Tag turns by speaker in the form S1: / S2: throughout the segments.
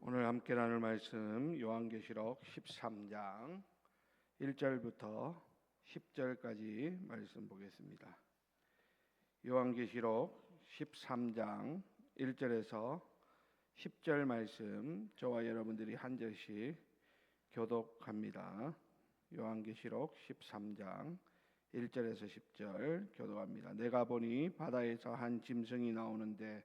S1: 오늘 함께 나눌 말씀 요한계시록 13장 1절부터 10절까지 말씀 보겠습니다. 요한계시록 13장 1절에서 10절 말씀 저와 여러분들이 한 절씩 교독합니다. 요한계시록 13장 1절에서 10절 교독합니다. 내가 보니 바다에서 한 짐승이 나오는데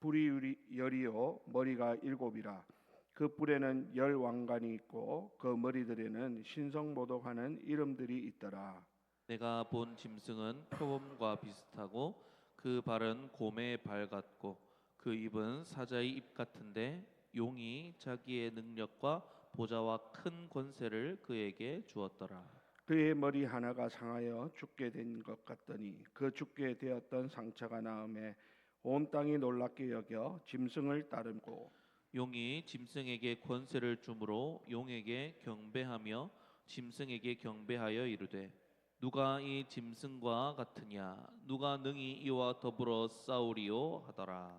S1: 뿔이 열이요 머리가 일곱이라. 그 뿔에는 열 왕관이 있고 그 머리들에는 신성모독하는 이름들이 있더라.
S2: 내가 본 짐승은 표범과 비슷하고 그 발은 곰의 발 같고 그 입은 사자의 입 같은데 용이 자기의 능력과 보좌와 큰 권세를 그에게 주었더라.
S1: 그의 머리 하나가 상하여 죽게 된 것 같더니 그 죽게 되었던 상처가 나음에 온 땅이 놀랍게 여겨 짐승을 따르고
S2: 용이 짐승에게 권세를 주므로 용에게 경배하며 짐승에게 경배하여 이르되 누가 이 짐승과 같으냐 누가 능히 이와 더불어 싸우리요 하더라.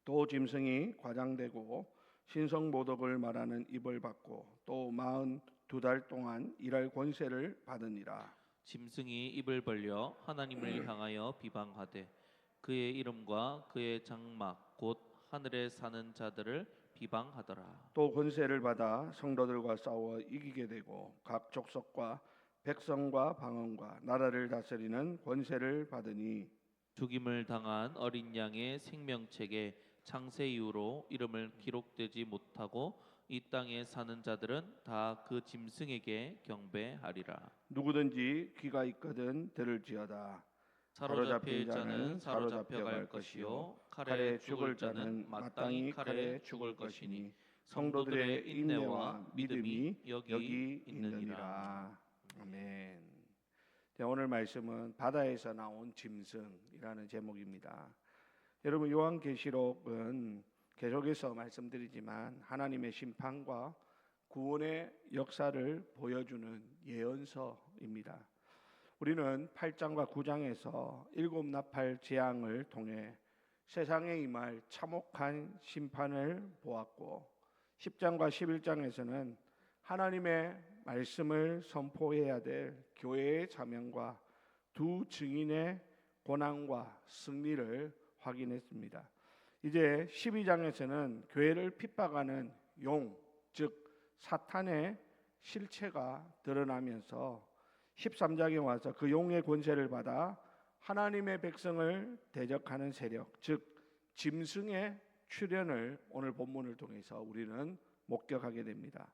S1: 또 짐승이 과장되고 신성모독을 말하는 입을 받고 또 42달 동안 일할 권세를 받으니라.
S2: 짐승이 입을 벌려 하나님을 향하여 비방하되 그의 이름과 그의 장막 곧 하늘에 사는 자들을 비방하더라.
S1: 또 권세를 받아 성도들과 싸워 이기게 되고 각 족속과 백성과 방언과 나라를 다스리는 권세를 받으니
S2: 죽임을 당한 어린 양의 생명책에 창세 이후로 이름을 기록되지 못하고 이 땅에 사는 자들은 다 그 짐승에게 경배하리라.
S1: 누구든지 귀가 있거든 들을지어다.
S2: 사로잡힐 자는 사로잡혀 갈 것이요 칼에 죽을 자는 마땅히 칼에 죽을 것이니 성도들의 인내와 믿음이 여기 있느니라.
S1: 아멘. 네, 오늘 말씀은 바다에서 나온 짐승이라는 제목입니다. 여러분, 요한계시록은 계속해서 말씀드리지만 하나님의 심판과 구원의 역사를 보여주는 예언서입니다. 우리는 8장과 9장에서 일곱 나팔 재앙을 통해 세상에 임할 참혹한 심판을 보았고 10장과 11장에서는 하나님의 말씀을 선포해야 될 교회의 사명과 두 증인의 고난과 승리를 확인했습니다. 이제 12장에서는 교회를 핍박하는 용, 즉 사탄의 실체가 드러나면서 13장에 와서 그 용의 권세를 받아 하나님의 백성을 대적하는 세력, 즉 짐승의 출현을 오늘 본문을 통해서 우리는 목격하게 됩니다.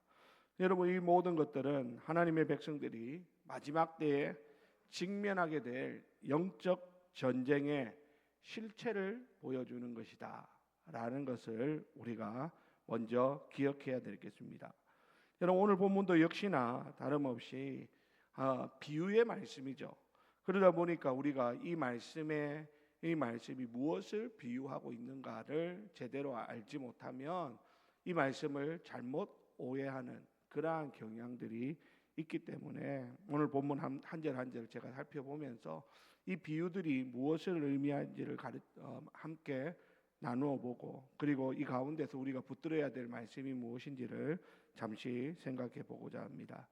S1: 여러분, 이 모든 것들은 하나님의 백성들이 마지막 때에 직면하게 될 영적 전쟁의 실체를 보여주는 것이다 라는 것을 우리가 먼저 기억해야 되겠습니다. 여러분, 오늘 본문도 역시나 다름없이 비유의 말씀이죠. 그러다 보니까 우리가 이 말씀이 무엇을 비유하고 있는가를 제대로 알지 못하면 이 말씀을 잘못 오해하는 그러한 경향들이 있기 때문에 오늘 본문 한 절 한 절 제가 살펴보면서 이 비유들이 무엇을 의미하는지를 함께 나누어 보고 그리고 이 가운데서 우리가 붙들어야 될 말씀이 무엇인지를 잠시 생각해 보고자 합니다.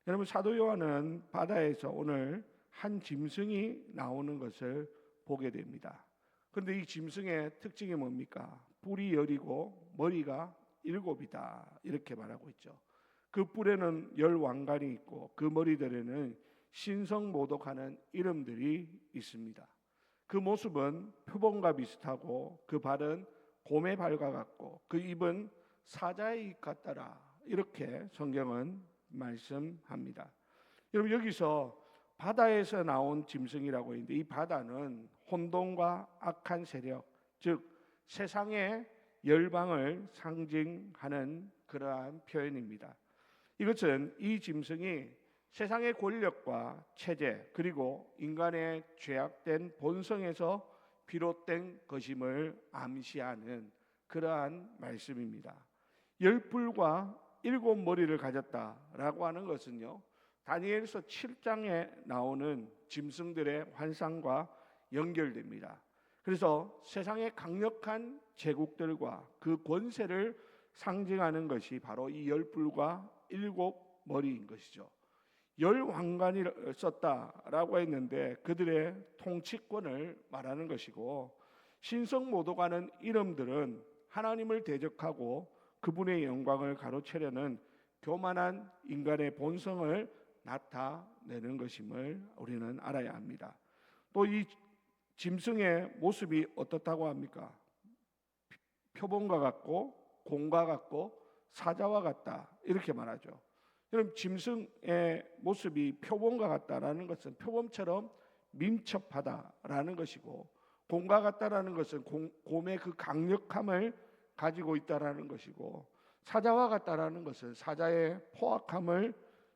S1: 여러분, 사도 요한은 바다에서 오늘 한 짐승이 나오는 것을 보게 됩니다. 그런데 이 짐승의 특징이 뭡니까? 뿔이 열이고 머리가 일곱이다 이렇게 말하고 있죠. 그 뿔에는 열 왕관이 있고 그 머리들에는 신성모독하는 이름들이 있습니다. 그 모습은 표범과 비슷하고 그 발은 곰의 발과 같고 그 입은 사자의 입 같더라 이렇게 성경은 말씀합니다. 여러분, 여기서 바다에서 나온 짐승이라고 했는데 이 바다는 혼돈과 악한 세력, 즉 세상의 열방을 상징하는 그러한 표현입니다. 이것은 이 짐승이 세상의 권력과 체제 그리고 인간의 죄악된 본성에서 비롯된 것임을 암시하는 그러한 말씀입니다. 열 뿔과 일곱 머리를 가졌다라고 하는 것은요, 다니엘서 7장에 나오는 짐승들의 환상과 연결됩니다. 그래서 세상의 강력한 제국들과 그 권세를 상징하는 것이 바로 이 열불과 일곱 머리인 것이죠. 열 왕관이 썼다라고 했는데 그들의 통치권을 말하는 것이고, 신성 모독하는 이름들은 하나님을 대적하고 그분의 영광을 가로채려는 교만한 인간의 본성을 나타내는 것임을 우리는 알아야 합니다. 또 이 짐승의 모습이 어떻다고 합니까? 표범과 같고 곰과 같고 사자와 같다, 이렇게 말하죠. 그럼 짐승의 모습이 표범과 같다라는 것은 표범처럼 민첩하다라는 것이고, 곰과 같다라는 것은 곰의 그 강력함을 가지고 있다라는 것이고, 사자와 같다라는 것은 사자의 포악함을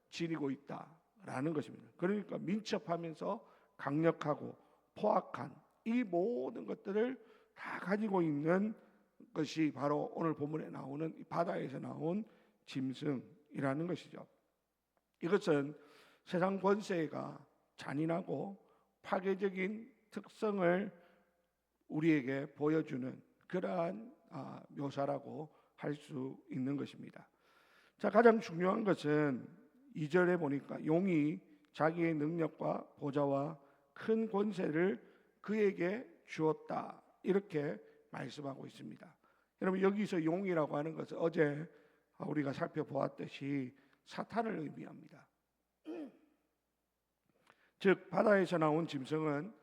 S1: 지니고 있다라는 것입니다. 그러니까 민첩하면서 강력하고 포악한 이 모든 것들을 다 가지고 있는 것이 바로 오늘 본문에 나오는 바다에서 나온 짐승이라는 것이죠. 이것은 세상 권세가 잔인하고 파괴적인 특성을 우리에게 보여주는 그러한 묘사라고 할 수 있는 것입니다. 자, 가장 중요한 것은 2절에 보니까 용이 자기의 능력과 보좌와 큰 권세를 그에게 주었다, 이렇게 말씀하고 있습니다. 여러분, 여기서 용이라고 하는 것은 어제 우리가 살펴보았듯이 사탄을 의미합니다. 즉 바다에서 나온 짐승은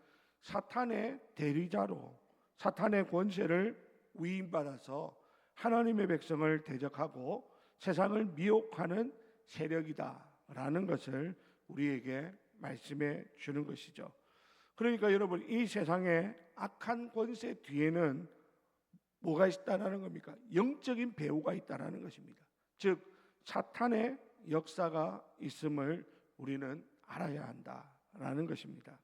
S1: 사탄의 대리자로 사탄의 권세를 위임받아서 하나님의 백성을 대적하고 세상을 미혹하는 세력이다라는 것을 우리에게 말씀해 주는 것이죠. 그러니까 여러분, 이 세상의 악한 권세 뒤에는 뭐가 있다라는 겁니까? 영적인 배후가 있다라는 것입니다. 즉 사탄의 역사가 있음을 우리는 알아야 한다라는 것입니다.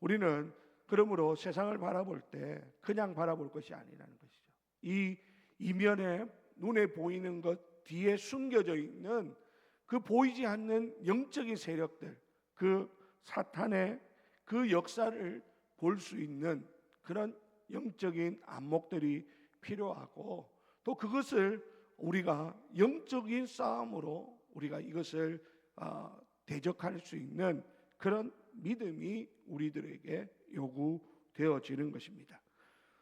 S1: 우리는 그러므로 세상을 바라볼 때 그냥 바라볼 것이 아니라는 것이죠. 이 이면에 눈에 보이는 것 뒤에 숨겨져 있는 그 보이지 않는 영적인 세력들, 그 사탄의 그 역사를 볼 수 있는 그런 영적인 안목들이 필요하고, 또 그것을 우리가 영적인 싸움으로 우리가 이것을 대적할 수 있는 그런 믿음이 우리들에게 요구되어지는 것입니다.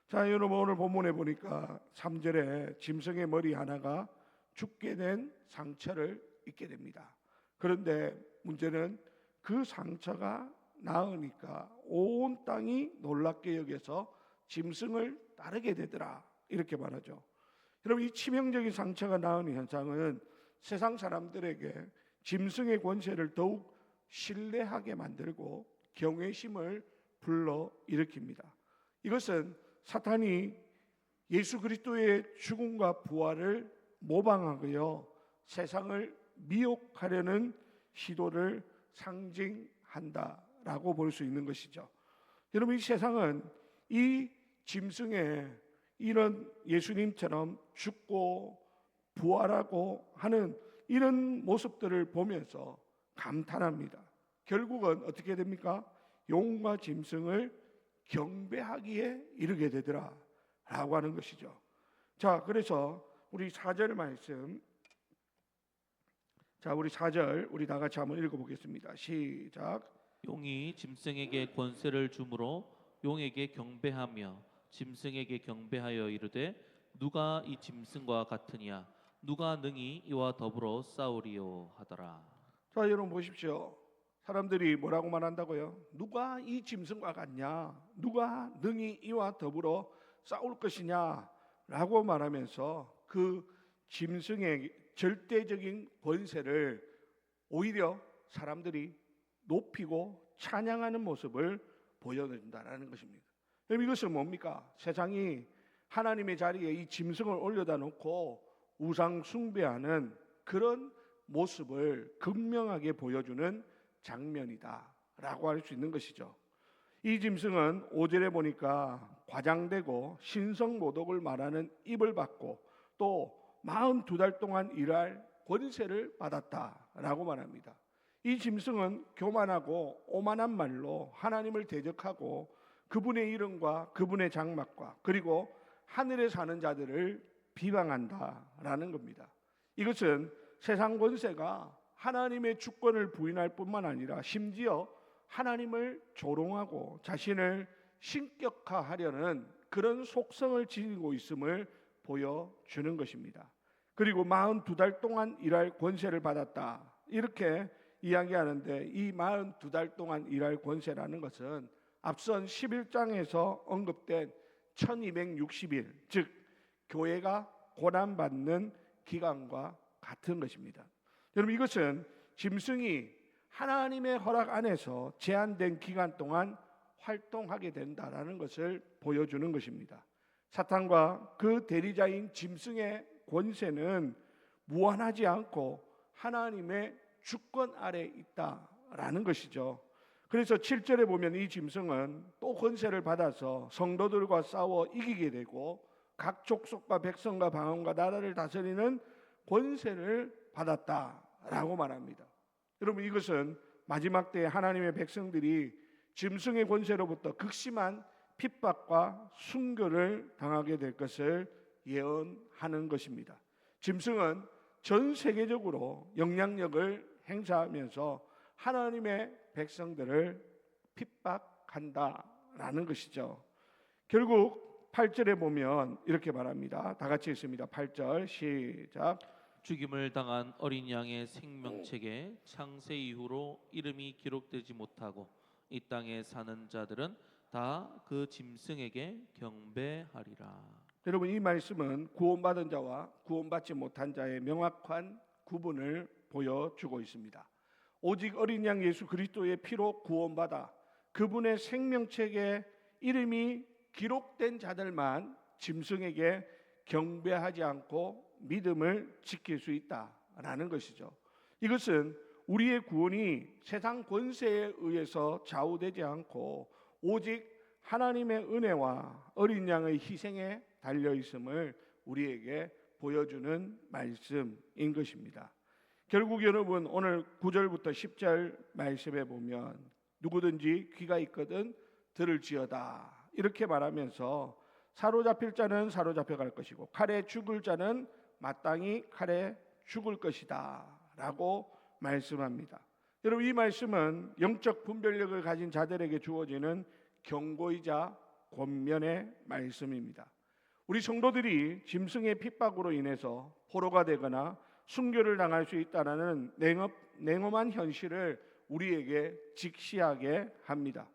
S1: 자, 여러분, 오늘 본문에 보니까 3절에 짐승의 머리 하나가 죽게 된 상처를 입게 됩니다. 그런데 문제는 그 상처가 나으니까 온 땅이 놀랍게 여겨서 짐승을 따르게 되더라, 이렇게 말하죠. 여러분, 이 치명적인 상처가 나은 현상은 세상 사람들에게 짐승의 권세를 더욱 신뢰하게 만들고 경외심을 불러 일으킵니다. 이것은 사탄이 예수 그리스도의 죽음과 부활을 모방하고요 세상을 미혹하려는 시도를 상징한다라고 볼 수 있는 것이죠. 여러분, 이 세상은 이 짐승의 이런 예수님처럼 죽고 부활하고 하는 이런 모습들을 보면서 감탄합니다. 결국은 어떻게 됩니까? 용과 짐승을 경배하기에 이르게 되더라 라고 하는 것이죠. 자, 그래서 우리 4절 말씀, 자, 우리 4절 우리 다 같이 한번 읽어보겠습니다. 시작.
S2: 용이 짐승에게 권세를 주므로 용에게 경배하며 짐승에게 경배하여 이르되 누가 이 짐승과 같으냐, 누가 능히 이와 더불어 싸우리요 하더라.
S1: 자, 여러분 보십시오. 사람들이 뭐라고 말한다고요? 누가 이 짐승과 같냐, 누가 능히 이와 더불어 싸울 것이냐 라고 말하면서 그 짐승의 절대적인 권세를 오히려 사람들이 높이고 찬양하는 모습을 보여준다는 것입니다. 그럼 이것은 뭡니까? 세상이 하나님의 자리에 이 짐승을 올려다 놓고 우상 숭배하는 그런 모습을 극명하게 보여주는 장면이다라고 할 수 있는 것이죠. 이 짐승은 5절에 보니까 과장되고 신성 모독을 말하는 입을 받고 또 42달 동안 일할 권세를 받았다라고 말합니다. 이 짐승은 교만하고 오만한 말로 하나님을 대적하고 그분의 이름과 그분의 장막과 그리고 하늘에 사는 자들을 비방한다라는 겁니다. 이것은 세상 권세가 하나님의 주권을 부인할 뿐만 아니라 심지어 하나님을 조롱하고 자신을 신격화하려는 그런 속성을 지니고 있음을 보여주는 것입니다. 그리고 42달 동안 일할 권세를 받았다 이렇게 이야기하는데, 이 42달 동안 일할 권세라는 것은 앞선 11장에서 언급된 1260일, 즉 교회가 고난받는 기간과 같은 것입니다. 여러분, 이것은 짐승이 하나님의 허락 안에서 제한된 기간 동안 활동하게 된다라는 것을 보여주는 것입니다. 사탄과 그 대리자인 짐승의 권세는 무한하지 않고 하나님의 주권 아래 있다라는 것이죠. 그래서 7절에 보면 이 짐승은 또 권세를 받아서 성도들과 싸워 이기게 되고 각 족속과 백성과 방언과 나라를 다스리는 권세를 받았다라고 말합니다. 여러분, 이것은 마지막 때에 하나님의 백성들이 짐승의 권세로부터 극심한 핍박과 순교를 당하게 될 것을 예언하는 것입니다. 짐승은 전 세계적으로 영향력을 행사하면서 하나님의 백성들을 핍박한다라는 것이죠. 결국 8절에 보면 이렇게 말합니다. 다 같이 읽습니다. 8절 시작.
S2: 죽임을 당한 어린 양의 생명책에 창세 이후로 이름이 기록되지 못하고 이 땅에 사는 자들은 다 그 짐승에게 경배하리라.
S1: 여러분, 이 말씀은 구원받은 자와 구원받지 못한 자의 명확한 구분을 보여주고 있습니다. 오직 어린 양 예수 그리스도의 피로 구원받아 그분의 생명책에 이름이 기록된 자들만 짐승에게 경배하지 않고 믿음을 지킬 수 있다라는 것이죠. 이것은 우리의 구원이 세상 권세에 의해서 좌우되지 않고 오직 하나님의 은혜와 어린 양의 희생에 달려 있음을 우리에게 보여주는 말씀인 것입니다. 결국 여러분, 오늘 9절부터 10절 말씀에 보면 누구든지 귀가 있거든 들을지어다 이렇게 말하면서 사로잡힐 자는 사로잡혀갈 것이고 칼에 죽을 자는 마땅히 칼에 죽을 것이다 라고 말씀합니다. 여러분, 이 말씀은 영적 분별력을 가진 자들에게 주어지는 경고이자 권면의 말씀입니다. 우리 성도들이 짐승의 핍박으로 인해서 포로가 되거나 순교를 당할 수 있다는 냉엄한 현실을 우리에게 직시하게 합니다.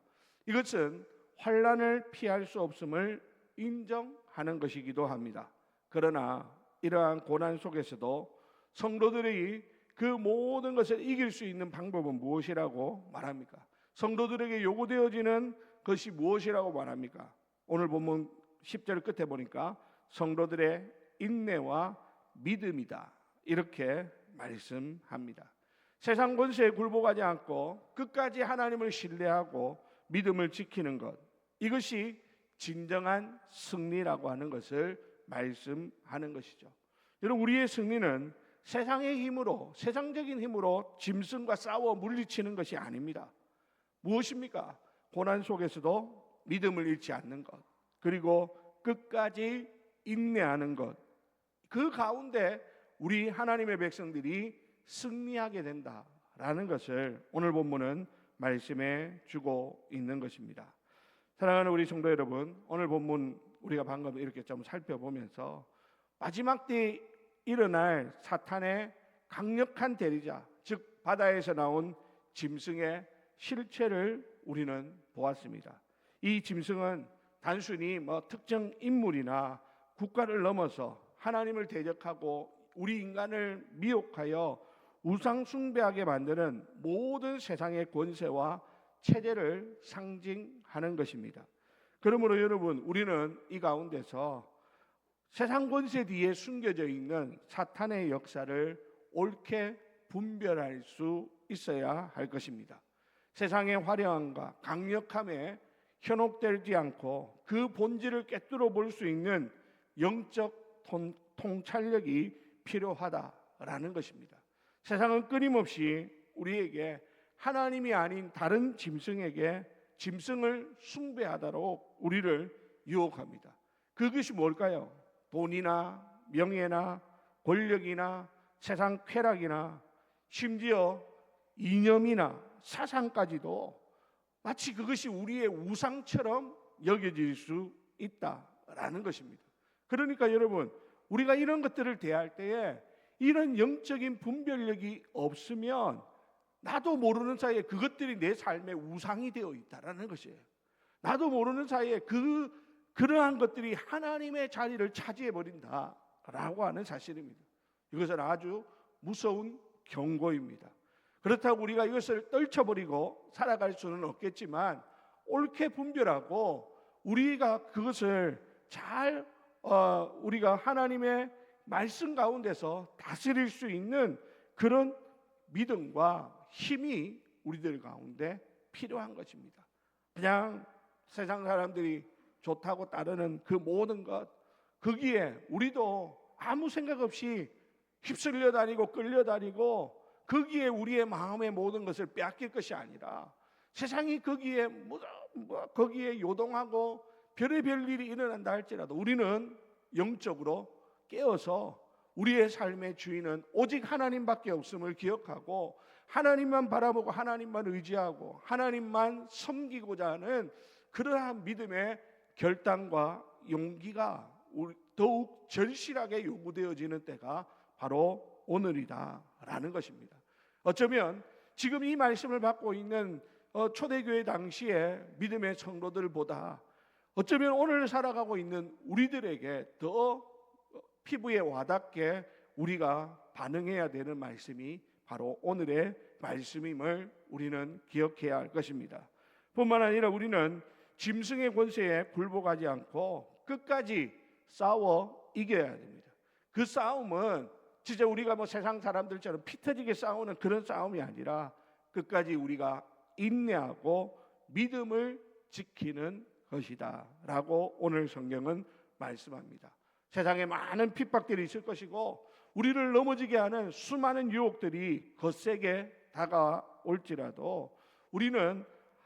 S1: 이것은 환난을 피할 수 없음을 인정하는 것이기도 합니다. 그러나 이러한 고난 속에서도 성도들이 그 모든 것을 이길 수 있는 방법은 무엇이라고 말합니까? 성도들에게 요구되어지는 것이 무엇이라고 말합니까? 오늘 본문 10절 끝에 보니까 성도들의 인내와 믿음이다 이렇게 말씀합니다. 세상 권세에 굴복하지 않고 끝까지 하나님을 신뢰하고 믿음을 지키는 것, 이것이 진정한 승리라고 하는 것을 말씀하는 것이죠. 여러분, 우리의 승리는 세상의 힘으로, 세상적인 힘으로 짐승과 싸워 물리치는 것이 아닙니다. 무엇입니까? 고난 속에서도 믿음을 잃지 않는 것, 그리고 끝까지 인내하는 것, 그 가운데 우리 하나님의 백성들이 승리하게 된다라는 것을 오늘 본문은 말씀해 주고 있는 것입니다. 사랑하는 우리 성도 여러분, 오늘 본문 우리가 방금 이렇게 좀 살펴보면서 마지막 때에 일어날 사탄의 강력한 대리자, 즉 바다에서 나온 짐승의 실체를 우리는 보았습니다. 이 짐승은 단순히 특정 인물이나 국가를 넘어서 하나님을 대적하고 우리 인간을 미혹하여 우상 숭배하게 만드는 모든 세상의 권세와 체제를 상징하는 것입니다. 그러므로 여러분, 우리는 이 가운데서 세상 권세 뒤에 숨겨져 있는 사탄의 역사를 옳게 분별할 수 있어야 할 것입니다. 세상의 화려함과 강력함에 현혹되지 않고 그 본질을 꿰뚫어 볼 수 있는 영적 통찰력이 필요하다라는 것입니다. 세상은 끊임없이 우리에게 하나님이 아닌 다른 짐승에게 짐승을 숭배하도록 우리를 유혹합니다. 그것이 뭘까요? 돈이나 명예나 권력이나 세상 쾌락이나 심지어 이념이나 사상까지도 마치 그것이 우리의 우상처럼 여겨질 수 있다라는 것입니다. 그러니까 여러분, 우리가 이런 것들을 대할 때에 이런 영적인 분별력이 없으면 나도 모르는 사이에 그것들이 내 삶의 우상이 되어 있다라는 것이에요. 나도 모르는 사이에 그러한 것들이 하나님의 자리를 차지해 버린다라고 하는 사실입니다. 이것은 아주 무서운 경고입니다. 그렇다고 우리가 이것을 떨쳐버리고 살아갈 수는 없겠지만 옳게 분별하고 우리가 그것을 잘 우리가 하나님의 말씀 가운데서 다스릴 수 있는 그런 믿음과 힘이 우리들 가운데 필요한 것입니다. 그냥 세상 사람들이 좋다고 따르는 그 모든 것, 거기에 우리도 아무 생각 없이 휩쓸려 다니고 끌려다니고 거기에 우리의 마음의 모든 것을 빼앗길 것이 아니라 세상이 거기에 거기에 요동하고 별의별 일이 일어난다 할지라도 우리는 영적으로 깨어서 우리의 삶의 주인은 오직 하나님밖에 없음을 기억하고 하나님만 바라보고 하나님만 의지하고 하나님만 섬기고자 하는 그러한 믿음의 결단과 용기가 더욱 절실하게 요구되어지는 때가 바로 오늘이다라는 것입니다. 어쩌면 지금 이 말씀을 받고 있는 초대교회 당시의 믿음의 성도들보다 어쩌면 오늘 살아가고 있는 우리들에게 더 피부에 와닿게 우리가 반응해야 되는 말씀이 바로 오늘의 말씀임을 우리는 기억해야 할 것입니다. 뿐만 아니라 우리는 짐승의 권세에 굴복하지 않고 끝까지 싸워 이겨야 됩니다. 그 싸움은 진짜 우리가 세상 사람들처럼 피 터지게 싸우는 그런 싸움이 아니라 끝까지 우리가 인내하고 믿음을 지키는 것이다 라고 오늘 성경은 말씀합니다. 세상에 많은 핍박들이 있을 것이고 우리를 넘어지게 하는 수많은 유혹들이 거세게 다가올지라도 우리는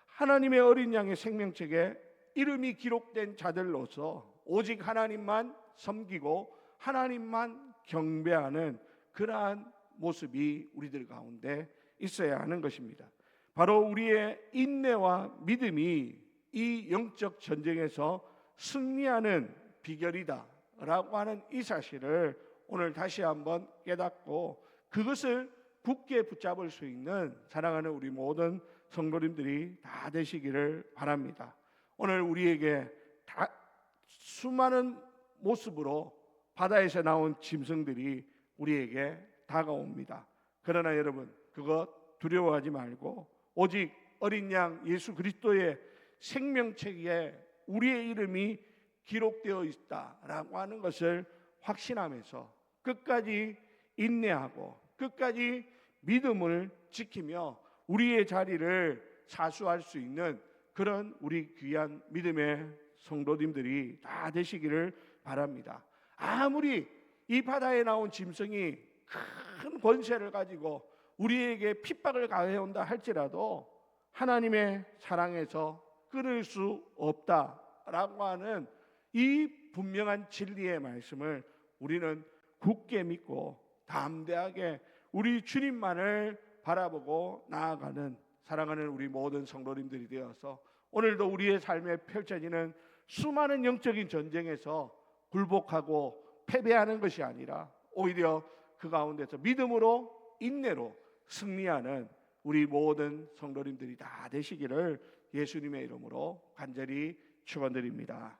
S1: 하나님의 어린 양의 생명책에 이름이 기록된 자들로서 오직 하나님만 섬기고 하나님만 경배하는 그러한 모습이 우리들 가운데 있어야 하는 것입니다. 바로 우리의 인내와 믿음이 이 영적 전쟁에서 승리하는 비결이다 라고 하는 이 사실을 오늘 다시 한번 깨닫고 그것을 굳게 붙잡을 수 있는 사랑하는 우리 모든 성도님들이 다 되시기를 바랍니다. 오늘 우리에게 다 수많은 모습으로 바다에서 나온 짐승들이 우리에게 다가옵니다. 그러나 여러분, 그것 두려워하지 말고 오직 어린 양 예수 그리스도의 생명책에 우리의 이름이 기록되어 있다라고 하는 것을 확신하면서 끝까지 인내하고 끝까지 믿음을 지키며 우리의 자리를 사수할 수 있는 그런 우리 귀한 믿음의 성도님들이 다 되시기를 바랍니다. 아무리 이 바다에 나온 짐승이 큰 권세를 가지고 우리에게 핍박을 가해온다 할지라도 하나님의 사랑에서 끊을 수 없다라고 하는 이 분명한 진리의 말씀을 우리는 굳게 믿고 담대하게 우리 주님만을 바라보고 나아가는 사랑하는 우리 모든 성도님들이 되어서 오늘도 우리의 삶에 펼쳐지는 수많은 영적인 전쟁에서 굴복하고 패배하는 것이 아니라 오히려 그 가운데서 믿음으로 인내로 승리하는 우리 모든 성도님들이 다 되시기를 예수님의 이름으로 간절히 축원드립니다.